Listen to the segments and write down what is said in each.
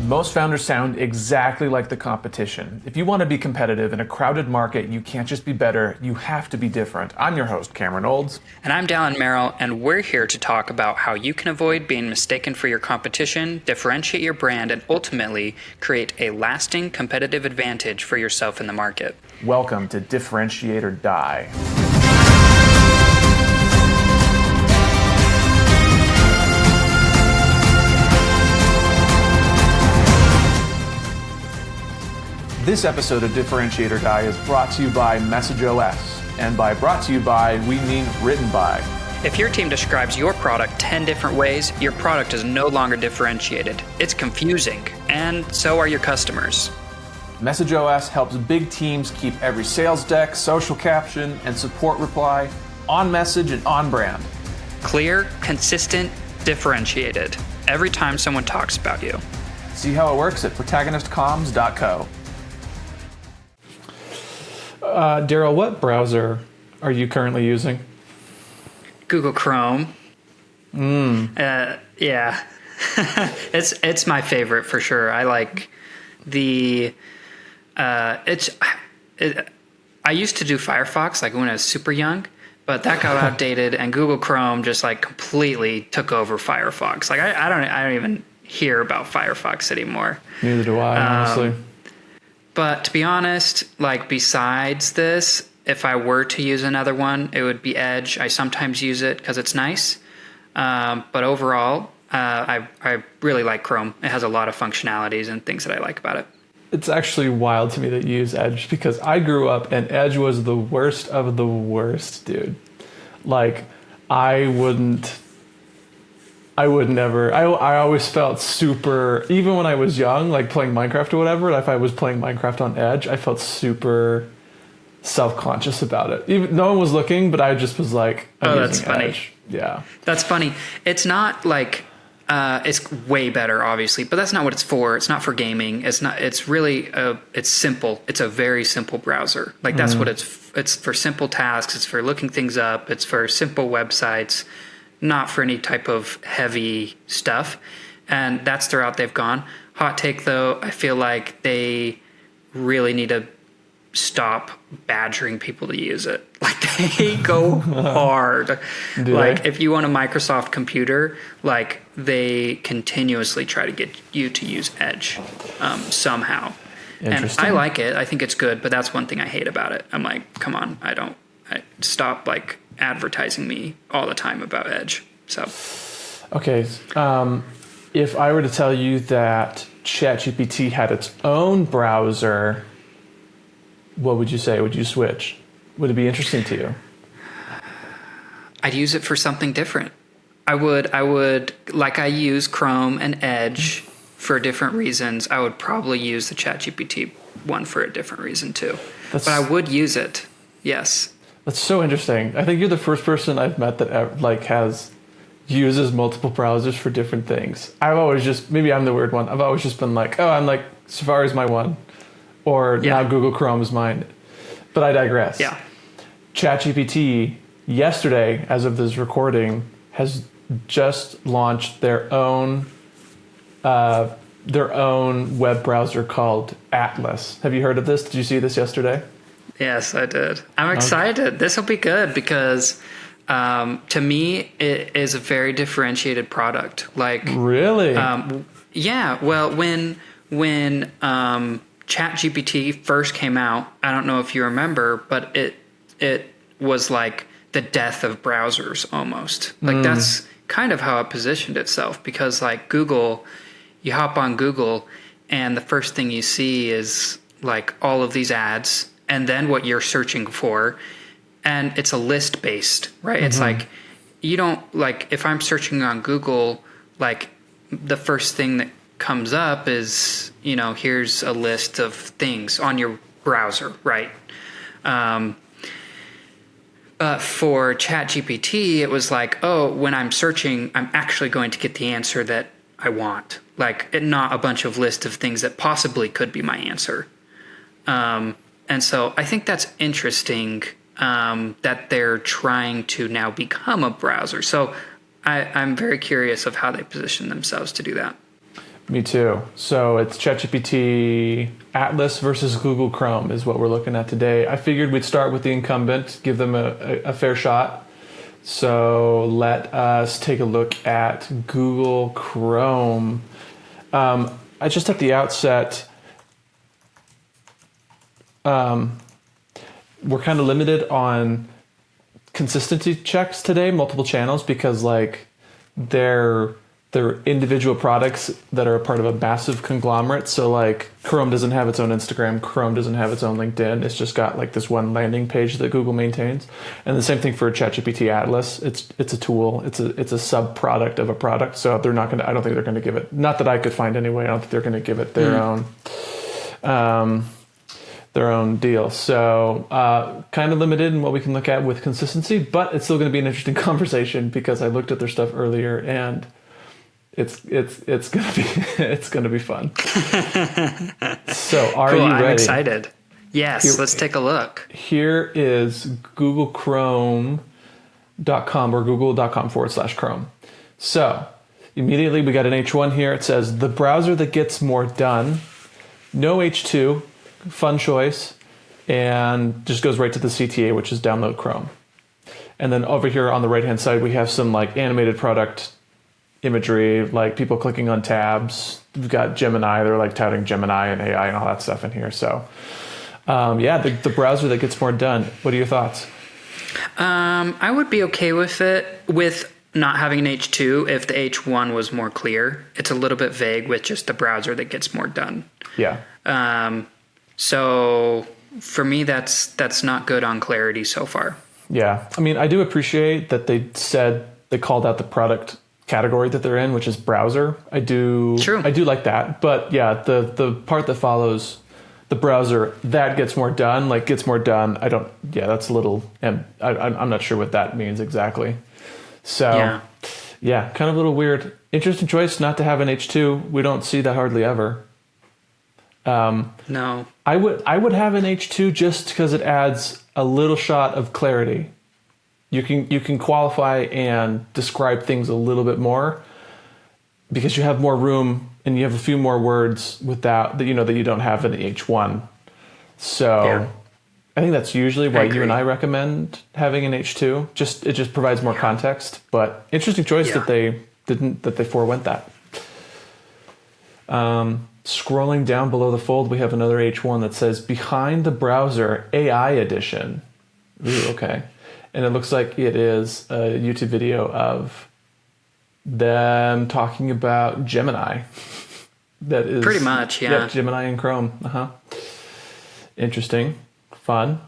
Most founders sound exactly like the competition. If you want to be competitive in a crowded market, you can't just be better, you have to be different. I'm your host, Cameron Olds. And I'm Dallin Merrill, and we're here to talk about how you can avoid being mistaken for your competition, differentiate your brand, and ultimately create a lasting competitive advantage for yourself in the market. Welcome to Differentiate or Die. This episode of Differentiate or Die is brought to you by MessageOS. And by brought to you by, we mean written by. If your team describes your product 10 different ways, your product is no longer differentiated. It's confusing, and so are your customers. MessageOS helps big teams keep every sales deck, social caption, and support reply on message and on brand. Clear, consistent, differentiated. Every time someone talks about you. See how it works at protagonistcomms.co. Daryl, what browser are you currently using? Google Chrome. Yeah. It's my favorite for sure. I like the I used to do Firefox like when I was super young, but that got outdated and Google Chrome just like completely took over Firefox. Like I don't even hear about Firefox anymore. Neither do I, honestly. But to be honest, like besides this, if I were to use another one, it would be Edge. I sometimes use it because it's nice. But overall, I really like Chrome. It has a lot of functionalities and things that I like about it. It's actually wild to me that you use Edge because I grew up and Edge was the worst of the worst, dude. Like, I would never. I always felt super, even when I was young, like playing Minecraft or whatever, if I was playing Minecraft on Edge, I felt super self-conscious about it. Even no one was looking, but I just was like, that's funny. Edge. Yeah. That's funny. It's not like, it's way better, obviously, but that's not what it's for. It's not for gaming. It's really, it's simple. It's a very simple browser. Like that's what it's for simple tasks. It's for looking things up. It's for simple websites. Not for any type of heavy stuff. And that's the route they've gone. Hot take, though, I feel like they really need to stop badgering people to use it. Like, they go hard. If you want a Microsoft computer, like, they continuously try to get you to use Edge somehow. And I like it. I think it's good, but that's one thing I hate about it. I'm like, come on, stop, like, advertising me all the time about Edge. So okay, if I were to tell you that ChatGPT had its own browser, what would you say? Would you switch? Would it be interesting to you? I'd use it for something different. I would like I use Chrome and Edge for different reasons. I would probably use the ChatGPT one for a different reason too. But I would use it. Yes. That's so interesting. I think you're the first person I've met that uses multiple browsers for different things. I've always just, maybe I'm the weird one. I've always just been like, I'm like, Safari's my one, or now Google Chrome is mine. But I digress. Yeah. ChatGPT yesterday, as of this recording, has just launched their own web browser called Atlas. Have you heard of this? Did you see this yesterday? Yes, I did. I'm excited. This will be good because to me, it is a very differentiated product. Like really? Yeah. Well, when ChatGPT first came out, I don't know if you remember, but it was like the death of browsers almost. Like that's kind of how it positioned itself because like Google, you hop on Google and the first thing you see is like all of these ads. And then what you're searching for, and it's a list based, right? It's like, you don't like, if I'm searching on Google, like the first thing that comes up is, here's a list of things on your browser, right? But for ChatGPT, it was like, when I'm searching, I'm actually going to get the answer that I want. Like, not a bunch of list of things that possibly could be my answer. And so I think that's interesting that they're trying to now become a browser. So I'm very curious of how they position themselves to do that. Me too. So it's ChatGPT Atlas versus Google Chrome is what we're looking at today. I figured we'd start with the incumbent, give them a fair shot. So let us take a look at Google Chrome. I just at the outset, we're kind of limited on consistency checks today, multiple channels, because like they're individual products that are a part of a massive conglomerate. So like Chrome doesn't have its own Instagram, Chrome doesn't have its own LinkedIn. It's just got like this one landing page that Google maintains. And the same thing for ChatGPT Atlas. It's a tool. It's a sub product of a product. So they're not going to, I don't think they're going to give it, not that I could find anyway. I don't think they're going to give it their own deal. So kind of limited in what we can look at with consistency, but it's still going to be an interesting conversation because I looked at their stuff earlier and it's gonna be it's gonna be fun. So are cool, you ready? I'm excited. Yes, let's take a look. Here is googlechrome.com or google.com/Chrome. So immediately we got an H1 here. It says the browser that gets more done. No H2, fun choice, and just goes right to the CTA, which is download Chrome. And then over here on the right hand side we have some like animated product imagery, like people clicking on tabs. We've got Gemini, they're like touting Gemini and AI and all that stuff in here. So the browser that gets more done. What are your thoughts? I would be okay with it with not having an H2 if the H1 was more clear. It's a little bit vague with just the browser that gets more done. Yeah. So for me, that's not good on clarity so far. Yeah. I mean, I do appreciate that they called out the product category that they're in, which is browser. I do like that. But yeah, the part that follows the browser that gets more done, that's a little, and I'm not sure what that means exactly. So yeah, kind of a little weird. Interesting choice not to have an H2. We don't see that hardly ever. No. I would have an H2 just because it adds a little shot of clarity. You can qualify and describe things a little bit more because you have more room and you have a few more words without that you don't have in the H1. So I think that's usually why you and I recommend having an H2. It just provides more context. But interesting choice that they forewent that. Scrolling down below the fold, we have another H1 that says behind the browser AI edition. Ooh, okay. And it looks like it is a YouTube video of them talking about Gemini. That is pretty much, yeah. Yep, Gemini and Chrome. Interesting, fun.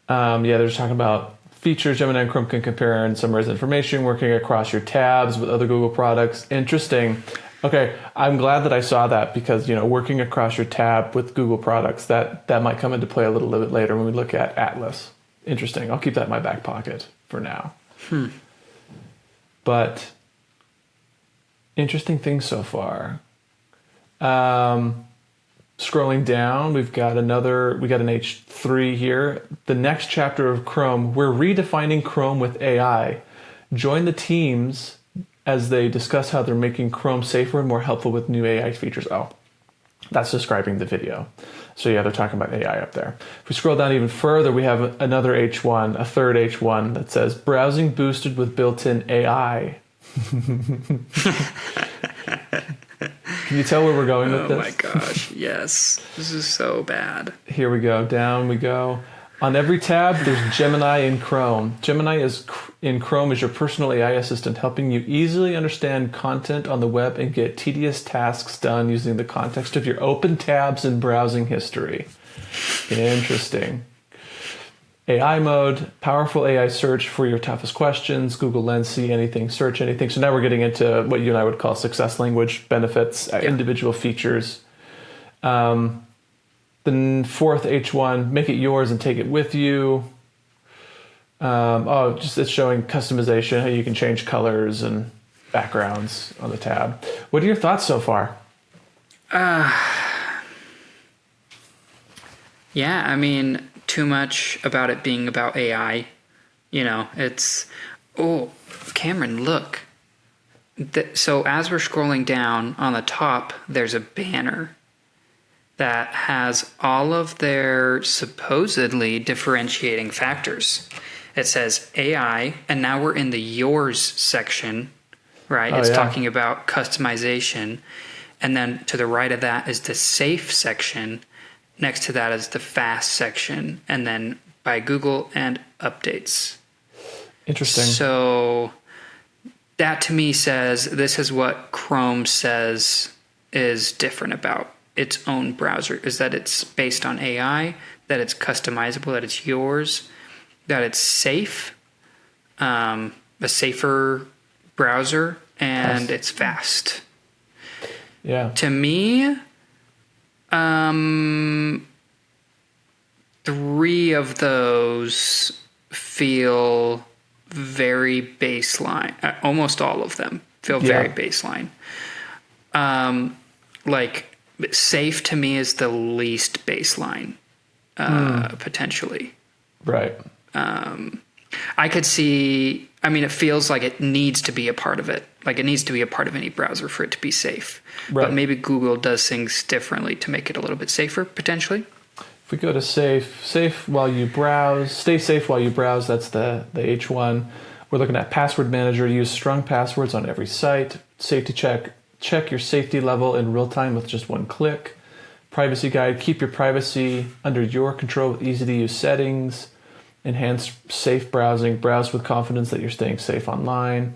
They're just talking about features Gemini and Chrome can compare and summarize information, working across your tabs with other Google products. Interesting. Okay, I'm glad that I saw that because working across your tab with Google products that might come into play a little bit later when we look at Atlas. Interesting. I'll keep that in my back pocket for now. But interesting things so far. Scrolling down, we got an H3 here. The next chapter of Chrome, we're redefining Chrome with AI. Join the teams as they discuss how they're making Chrome safer and more helpful with new AI features. Oh, that's describing the video. So yeah, they're talking about AI up there. If we scroll down even further, we have another H1, a third H1 that says browsing boosted with built-in AI. Can you tell where we're going with this? Oh my gosh, yes. This is so bad. Here we go, down we go. On every tab, there's Gemini in Chrome. Gemini in Chrome is your personal AI assistant, helping you easily understand content on the web and get tedious tasks done using the context of your open tabs and browsing history. Interesting. AI mode, powerful AI search for your toughest questions, Google Lens, see anything, search anything. So now we're getting into what you and I would call success language benefits, individual features. The fourth H1, make it yours and take it with you. It's showing customization, how you can change colors and backgrounds on the tab. What are your thoughts so far? I mean, too much about it being about AI. Cameron, look. So as we're scrolling down on the top, there's a banner that has all of their supposedly differentiating factors. It says AI, and now we're in the yours section, right? Oh, It's yeah. talking about customization. And then to the right of that is the safe section. Next to that is the fast section. And then by Google and updates. Interesting. So that to me says this is what Chrome says is different about its own browser, is that it's based on AI, that it's customizable, that it's yours, that it's safe, a safer browser, and it's fast. Yeah. To me, 3 of those feel very baseline. Almost all of them feel very baseline. Like safe to me is the least baseline, potentially. Right. I could see, I mean, it feels like it needs to be a part of it. Like it needs to be a part of any browser for it to be safe. Right. But maybe Google does things differently to make it a little bit safer, potentially. If we go to safe while you browse, stay safe while you browse, that's the H1. We're looking at password manager, use strong passwords on every site. Safety check your safety level in real time with just one click. Privacy guide, keep your privacy under your control with easy to use settings. Enhanced safe browsing, browse with confidence that you're staying safe online.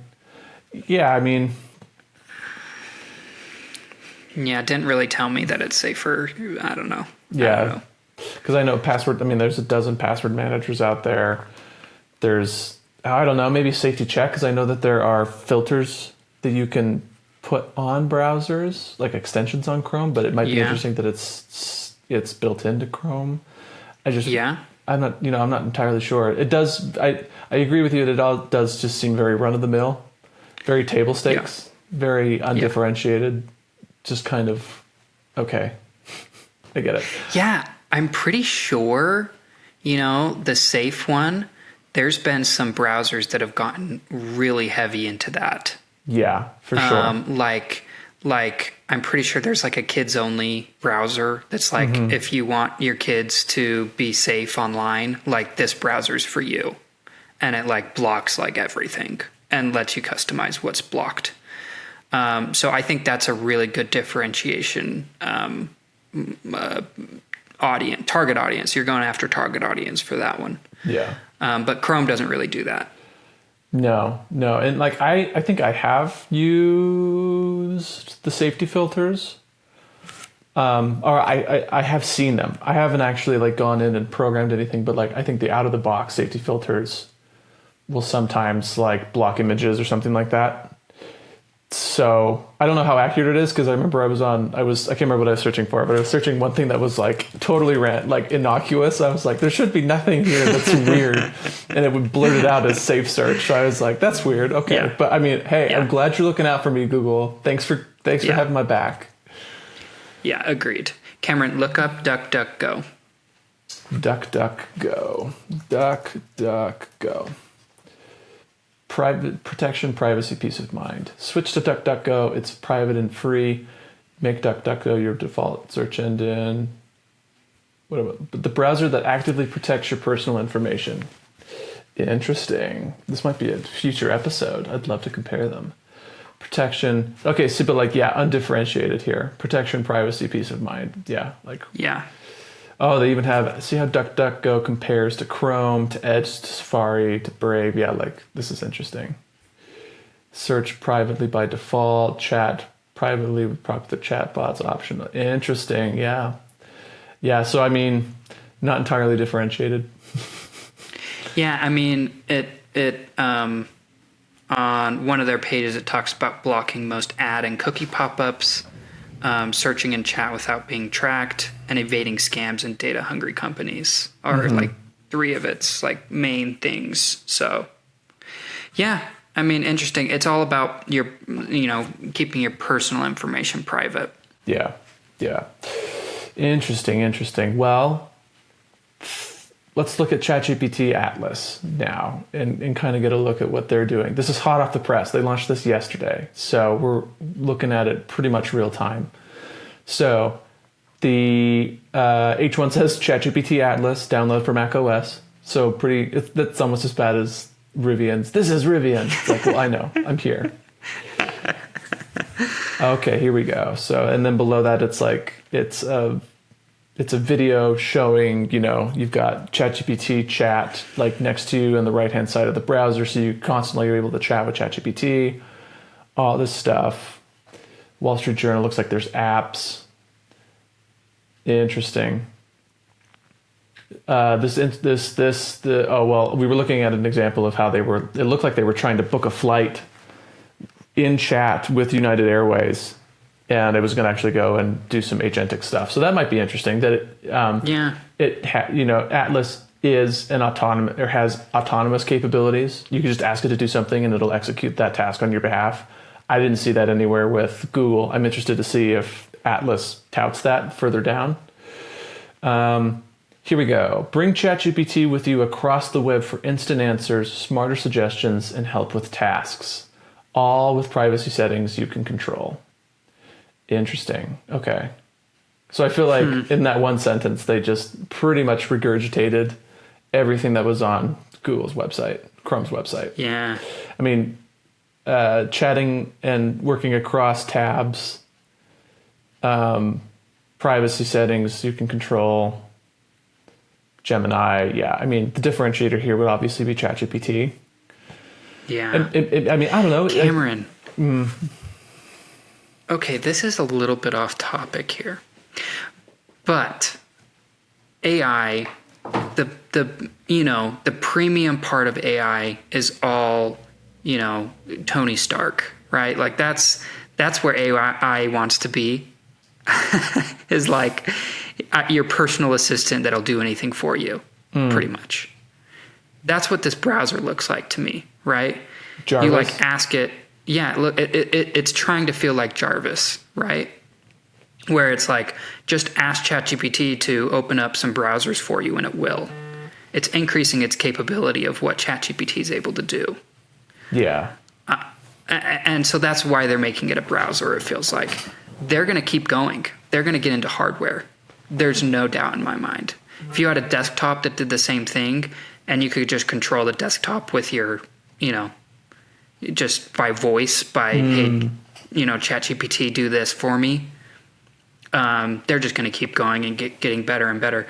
Yeah, I mean, Yeah, it didn't really tell me that it's safer. I don't know. yeah, because I know password. I mean, there's a dozen password managers out there. There's, I don't know, maybe safety check, because I know that there are filters that you can put on browsers, like extensions on Chrome. But it might be Yeah. interesting that it's built into Chrome. Yeah. I'm not entirely sure. It does. I agree with you that it all does just seem very run of the mill, very table stakes, very undifferentiated. Just kind of okay. I get it. Yeah, I'm pretty sure, the safe one, there's been some browsers that have gotten really heavy into that. Yeah, for sure. Like I'm pretty sure there's like a kids only browser that's like, if you want your kids to be safe online, like this browser's for you. And it like blocks like everything and lets you customize what's blocked. So I think that's a really good differentiation, target audience. You're going after target audience for that one. Yeah. But Chrome doesn't really do that. No. And like, I think I have used the safety filters. Or I have seen them. I haven't actually like gone in and programmed anything, but like, I think the out of the box safety filters will sometimes like block images or something like that. So I don't know how accurate it is, because I remember I can't remember what I was searching for, but I was searching one thing that was like totally innocuous. I was like, there should be nothing here that's weird. And it would blurt it out as safe search. So I was like, that's weird. Okay. Yeah. But I mean, hey, Yeah. I'm glad you're looking out for me, Google. Thanks for having my back. Yeah, agreed. Cameron, look up DuckDuckGo. DuckDuckGo. DuckDuckGo. Private protection, privacy, peace of mind. Switch to DuckDuckGo. It's private and free. Make DuckDuckGo your default search engine. What about the browser that actively protects your personal information? Interesting. This might be a future episode. I'd love to compare them. Protection. Okay, so but like, yeah, undifferentiated here. Protection, privacy, peace of mind. Yeah, like. Yeah. Oh, they even have, see how DuckDuckGo compares to Chrome, to Edge, to Safari, to Brave. Yeah, like, this is interesting. Search privately by default, chat privately with popular chatbots optional. Interesting, yeah. Yeah, so I mean, not entirely differentiated. Yeah, I mean, it on one of their pages, it talks about blocking most ad and cookie pop-ups, searching in chat without being tracked, and evading scams and data-hungry companies are like 3 of its like main things. So, yeah, I mean, interesting. It's all about your, keeping your personal information private. Yeah. Interesting. Well, let's look at ChatGPT Atlas now and kind of get a look at what they're doing. This is hot off the press. They launched this yesterday. So we're looking at it pretty much real time. So the H1 says ChatGPT Atlas, download for Mac OS. So that's almost as bad as Rivian's. This is Rivian. It's like, well, I know. I'm here. Okay, here we go. So, and then below that, it's a video showing, you've got ChatGPT chat like next to you on the right-hand side of the browser. So you constantly are able to chat with ChatGPT, all this stuff. Wall Street Journal looks like there's apps. Interesting. We were looking at an example of how it looked like they were trying to book a flight in chat with United Airways, and it was going to actually go and do some agentic stuff. So that might be interesting that Atlas is has autonomous capabilities. You can just ask it to do something and it'll execute that task on your behalf. I didn't see that anywhere with Google. I'm interested to see if Atlas touts that further down. Here we go. Bring ChatGPT with you across the web for instant answers, smarter suggestions, and help with tasks. All with privacy settings you can control. Interesting. Okay. So I feel like in that one sentence, they just pretty much regurgitated everything that was on Google's website, Chrome's website. Yeah. I mean, chatting and working across tabs, privacy settings you can control. Gemini, yeah. I mean, the differentiator here would obviously be ChatGPT. Yeah. I mean, I don't know. Cameron. Okay, this is a little bit off topic here. But AI, the premium part of AI is all, Tony Stark, right? Like that's where AI wants to be. Is like your personal assistant that'll do anything for you, pretty much. That's what this browser looks like to me, right? Jarvis. You like ask it. Yeah, look, it's trying to feel like Jarvis, right? Where it's like, just ask ChatGPT to open up some browsers for you and it will. It's increasing its capability of what ChatGPT is able to do. Yeah. And so that's why they're making it a browser, it feels like. They're going to keep going. They're going to get into hardware. There's no doubt in my mind. If you had a desktop that did the same thing and you could just control the desktop with your, just by voice, hey, ChatGPT, do this for me. They're just going to keep going and getting better and better.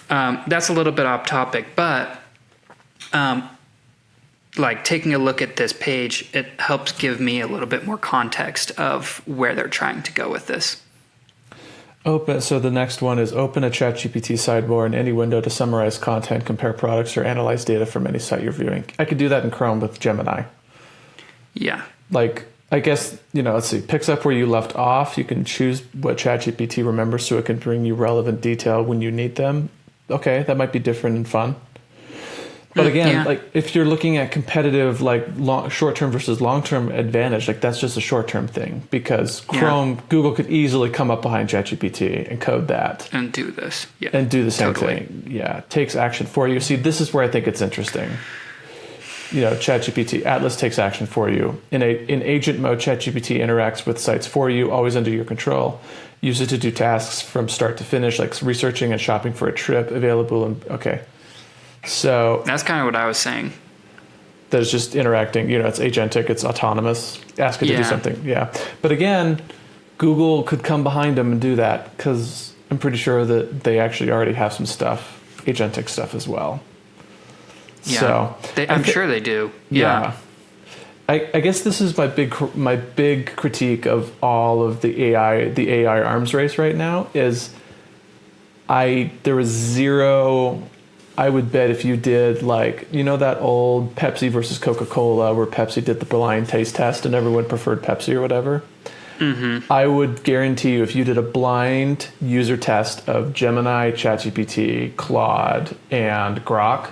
That's a little bit off topic, but like taking a look at this page, it helps give me a little bit more context of where they're trying to go with this. So the next one is open a ChatGPT sidebar in any window to summarize content, compare products, or analyze data from any site you're viewing. I could do that in Chrome with Gemini. Yeah. Like, I guess, let's see, picks up where you left off. You can choose what ChatGPT remembers so it can bring you relevant detail when you need them. Okay, that might be different and fun. But again, like if you're looking at competitive, like short-term versus long-term advantage, like that's just a short-term thing because Chrome, Google could easily come up behind ChatGPT and code that. And do this. Yeah. And do the same thing. Yeah. Takes action for you. See, this is where I think it's interesting. ChatGPT, Atlas takes action for you. In agent mode, ChatGPT interacts with sites for you, always under your control. Use it to do tasks from start to finish, like researching and shopping for a trip, available. Okay. So that's kind of what I was saying. There's just interacting, it's agentic, it's autonomous. Ask it to do something. Yeah. But again, Google could come behind them and do that because I'm pretty sure that they actually already have some stuff, agentic stuff as well. Yeah. So I'm sure they do. Yeah. I guess this is my big critique of all of the AI arms race right now is there was zero. I would bet if you did that old Pepsi versus Coca-Cola where Pepsi did the blind taste test and everyone preferred Pepsi or whatever. Mm-hmm. I would guarantee you if you did a blind user test of Gemini, ChatGPT, Claude, and Grok,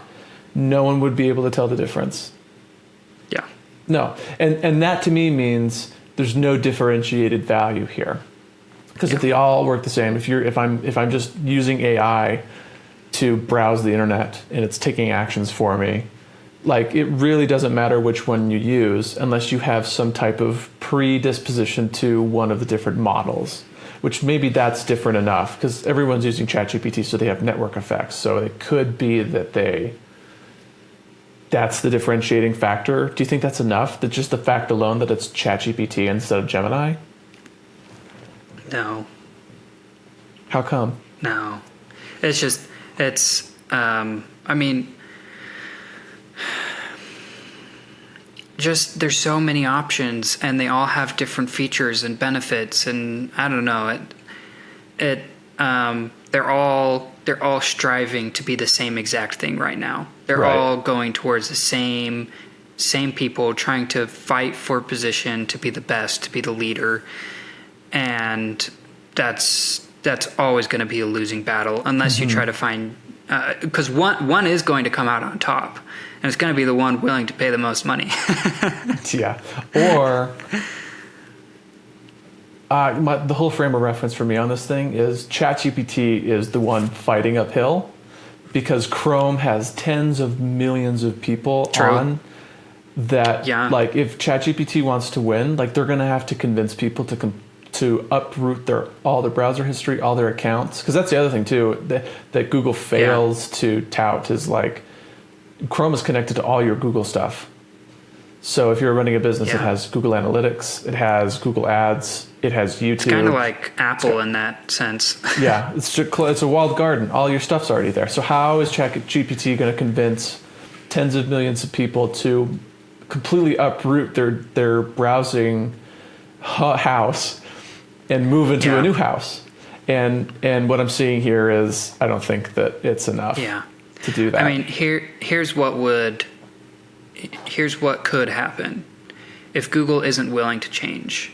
no one would be able to tell the difference. Yeah. No. And that to me means there's no differentiated value here. Because if they all work the same, if I'm just using AI to browse the internet and it's taking actions for me, like it really doesn't matter which one you use unless you have some type of predisposition to one of the different models, which maybe that's different enough because everyone's using ChatGPT, so they have network effects. So it could be that that's the differentiating factor. Do you think that's enough? That just the fact alone that it's ChatGPT instead of Gemini? No. How come? No. I mean, just there's so many options and they all have different features and benefits, and I don't know, they're all striving to be the same exact thing right now. They're Right. all going towards the same people trying to fight for position, to be the best, to be the leader. And that's always going to be a losing battle unless you try to find, because one is going to come out on top, and it's going to be the one willing to pay the most money. Yeah. Or the whole frame of reference for me on this thing is ChatGPT is the one fighting uphill because Chrome has tens of millions of people True. on that. Yeah. Like if ChatGPT wants to win, like they're going to have to convince people to uproot all their browser history, all their accounts. Because that's the other thing too that Google fails to tout is like Chrome is connected to all your Google stuff. So if you're running a business, it has Google Analytics, it has Google Ads, it has YouTube. It's kind of like Apple in that sense. Yeah, it's a walled garden. All your stuff's already there. So how is ChatGPT going to convince tens of millions of people to completely uproot their browsing house and move into a new house? And what I'm seeing here is I don't think that it's enough to do that. I mean, here's what could happen if Google isn't willing to change.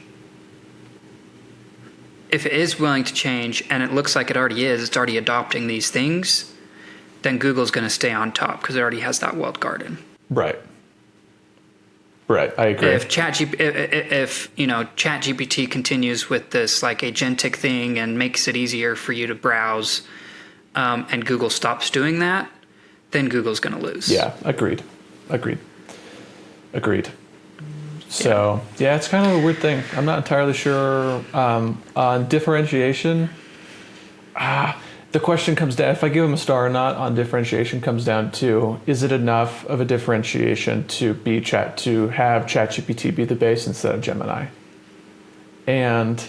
If it is willing to change, and it looks like it already is, it's already adopting these things, then Google's going to stay on top because it already has that walled garden. Right, I agree. If ChatGPT continues with this like agentic thing and makes it easier for you to browse, and Google stops doing that, then Google's going to lose. Yeah, agreed. So, it's kind of a weird thing. I'm not entirely sure. On differentiation, the question comes down, if I give them a star or not on differentiation comes down to, is it enough of a differentiation to have ChatGPT be the base instead of Gemini? And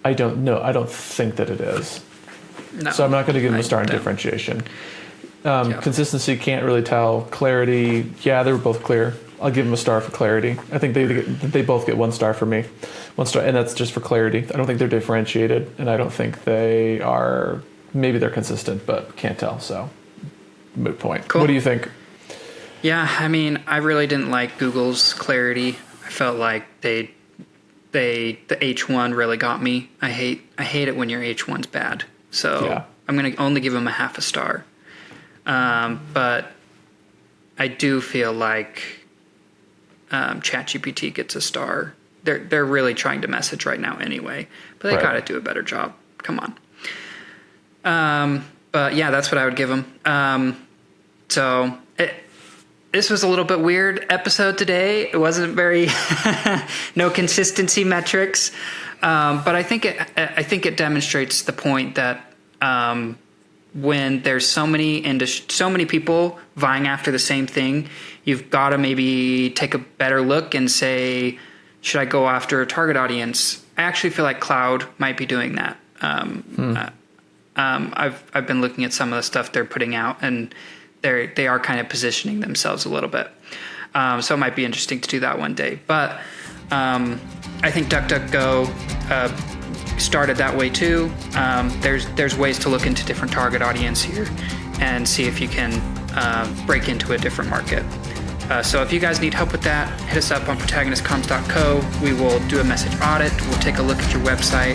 I don't know. I don't think that it is. No, So I'm not going to give them a star on differentiation. Consistency, can't really tell. Clarity, they were both clear. I'll give them a star for clarity. I think they both get 1 star for me. 1 star, and that's just for clarity. I don't think they're differentiated, and I don't think they are. Maybe they're consistent, but can't tell. So, moot point. Cool. What do you think? Yeah, I mean, I really didn't like Google's clarity. I felt like the H1 really got me. I hate it when your H1's bad. So I'm going to only give them a 0.5 star. But I do feel like ChatGPT gets a star. They're really trying to message right now anyway, but they got to do a better job. Come on. But yeah, that's what I would give them. This was a little bit weird episode today. It wasn't very no consistency metrics, but I think it demonstrates the point that when there's so many people vying after the same thing, you've got to maybe take a better look and say, should I go after a target audience? I actually feel like cloud might be doing that. I've been looking at some of the stuff they're putting out, and they are kind of positioning themselves a little bit. So it might be interesting to do that one day. But I think DuckDuckGo started that way too. There's ways to look into different target audience here and see if you can break into a different market. So if you guys need help with that, hit us up on protagonistcomms.co. We will do a message audit. We'll take a look at your website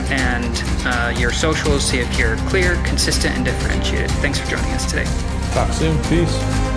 and your socials, see if you're clear, consistent, and differentiated. Thanks for joining us today. Talk soon. Peace.